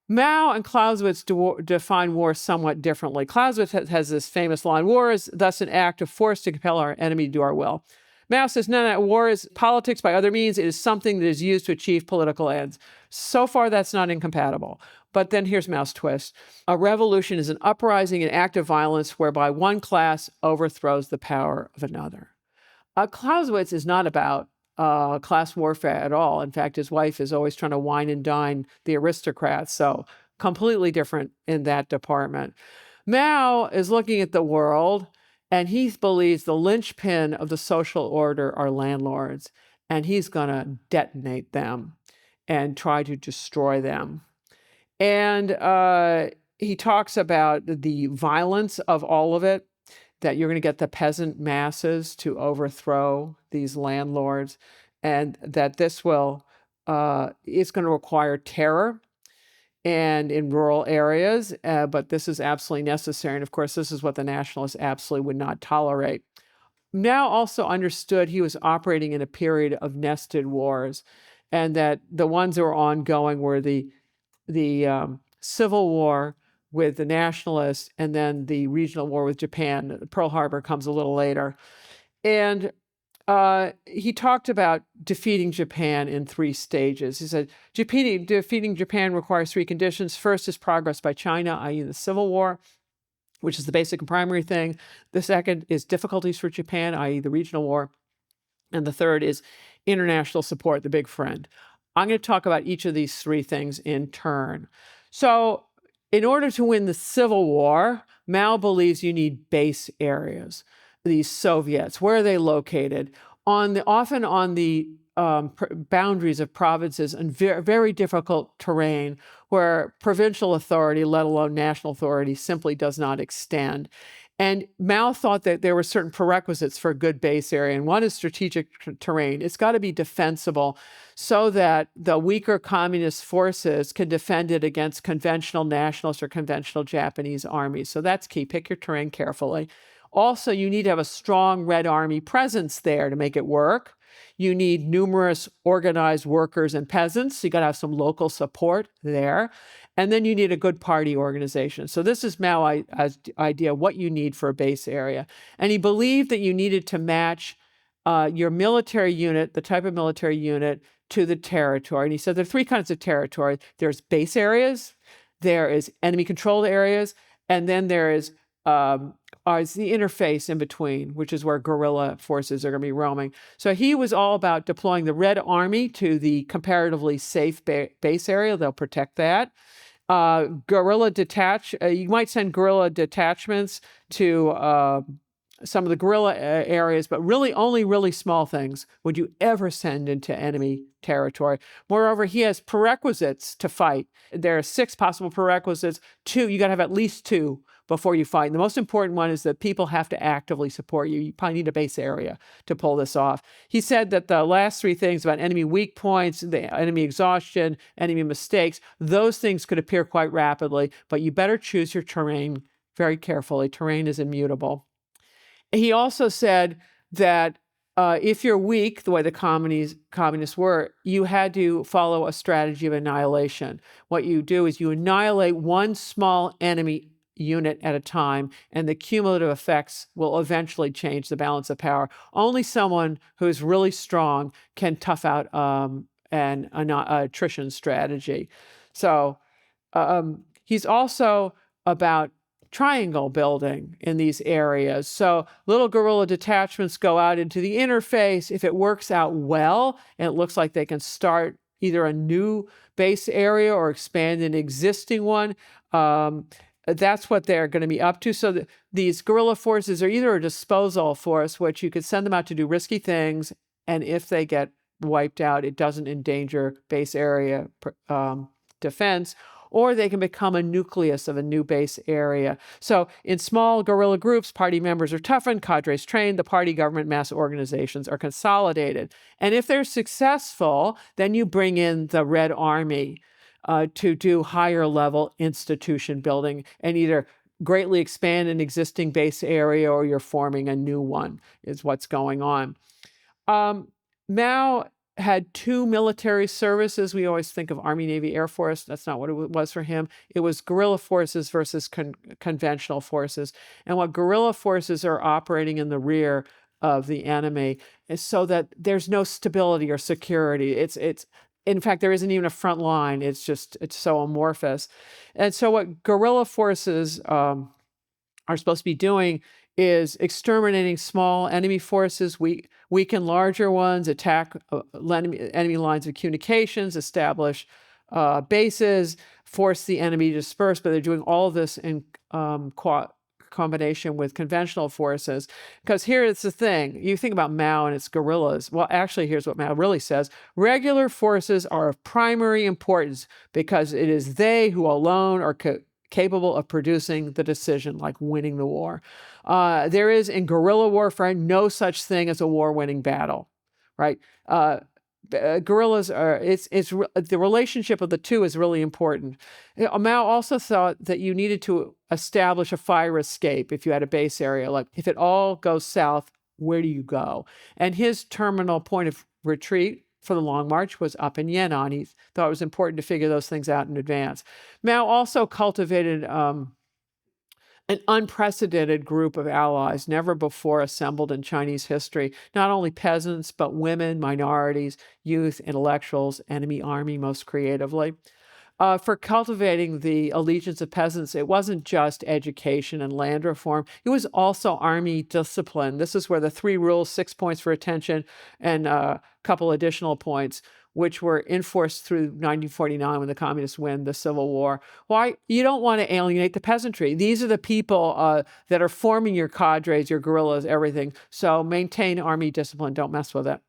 Mao and Clausewitz define war somewhat differently. Clausewitz has this famous line, war is thus an act of force to compel our enemy to do our will. Mao says, no, war is politics by other means. It is something that is used to achieve political ends. So far, that's not incompatible. But then here's Mao's twist. A revolution is an uprising, an act of violence whereby one class overthrows the power of another. Clausewitz is not about class warfare at all. In fact, his wife is always trying to wine and dine the aristocrats. So completely different in that department. Mao is looking at the world, and he believes the linchpin of the social order are landlords, and he's going to detonate them and try to destroy them. And he talks about the violence of all of it, that you're going to get the peasant masses to overthrow these landlords, and that this is going to require terror and in rural areas, but this is absolutely necessary. And of course, this is what the nationalists absolutely would not tolerate. Mao also understood he was operating in a period of nested wars, and that the ones that were ongoing were the Civil War with the nationalists, and then the regional war with Japan. Pearl Harbor comes a little later. And he talked about defeating Japan in 3 stages. He said, defeating Japan requires 3 conditions. First is progress by China, i.e. the Civil War, which is the basic and primary thing. The second is difficulties for Japan, i.e. the regional war. And the third is international support, the big friend. I'm going to talk about each of these 3 things in turn. So in order to win the Civil War, Mao believes you need base areas. These Soviets, where are they located? Often on the boundaries of provinces and very difficult terrain where provincial authority, let alone national authority, simply does not extend. And Mao thought that there were certain prerequisites for a good base area, and one is strategic terrain. It's got to be defensible so that the weaker communist forces can defend it against conventional nationalist or conventional Japanese armies. So that's key. Pick your terrain carefully. Also, you need to have a strong Red Army presence there to make it work. You need numerous organized workers and peasants. So you got to have some local support there. And then you need a good party organization. So this is Mao's idea, what you need for a base area. And he believed that you needed to match your military unit, the type of military unit, to the territory. And he said there are 3 kinds of territory. There's base areas, there is enemy-controlled areas, and then there is the interface in between, which is where guerrilla forces are going to be roaming. So he was all about deploying the Red Army to the comparatively safe base area. They'll protect that. You might send guerrilla detachments to some of the guerrilla areas, but really only really small things would you ever send into enemy territory. Moreover, he has prerequisites to fight. There are 6 possible prerequisites. 2, you got to have at least 2 before you fight. And the most important one is that people have to actively support you. You probably need a base area to pull this off. He said that the last 3 things about enemy weak points, the enemy exhaustion, enemy mistakes, those things could appear quite rapidly, but you better choose your terrain very carefully. Terrain is immutable. He also said that if you're weak, the way the communists were, you had to follow a strategy of annihilation. What you do is you annihilate one small enemy unit at a time, and the cumulative effects will eventually change the balance of power. Only someone who is really strong can tough out an attrition strategy. So he's also about triangle building in these areas. So little guerrilla detachments go out into the interface. If it works out well, and it looks like they can start either a new base area or expand an existing one, that's what they're going to be up to. So these guerrilla forces are either a disposal force, which you could send them out to do risky things, and if they get wiped out, it doesn't endanger base area defense, or they can become a nucleus of a new base area. So in small guerrilla groups, party members are toughened, cadres trained, the party, government, mass organizations are consolidated. And if they're successful, then you bring in the Red Army to do higher level institution building and either greatly expand an existing base area or you're forming a new one, is what's going on. Mao had two military services. We always think of Army, Navy, Air Force. That's not what it was for him. It was guerrilla forces versus conventional forces. And what guerrilla forces are operating in the rear of the enemy is so that there's no stability or security. It's in fact, there isn't even a front line. It's so amorphous. And so what guerrilla forces are supposed to be doing is exterminating small enemy forces, weaken larger ones, attack enemy lines of communications, establish bases, force the enemy to disperse. But they're doing all of this in combination with conventional forces. Because here's the thing. You think about Mao and its guerrillas. Well, actually, here's what Mao really says. Regular forces are of primary importance because it is they who alone are capable of producing the decision, like winning the war. There is in guerrilla warfare no such thing as a war-winning battle, right? Guerrillas are, the relationship of the two is really important. Mao also thought that you needed to establish a fire escape if you had a base area. Like if it all goes south, where do you go? And his terminal point of retreat for the Long March was up in Yan'an. He thought it was important to figure those things out in advance. Mao also cultivated an unprecedented group of allies never before assembled in Chinese history. Not only peasants, but women, minorities, youth, intellectuals, enemy army most creatively. For cultivating the allegiance of peasants, it wasn't just education and land reform. It was also army discipline. This is where the 3 rules, 6 points for attention, and a couple additional points, which were enforced through 1949 when the communists win the Civil War. Why? You don't want to alienate the peasantry. These are the people that are forming your cadres, your guerrillas, everything. So maintain army discipline. Don't mess with it.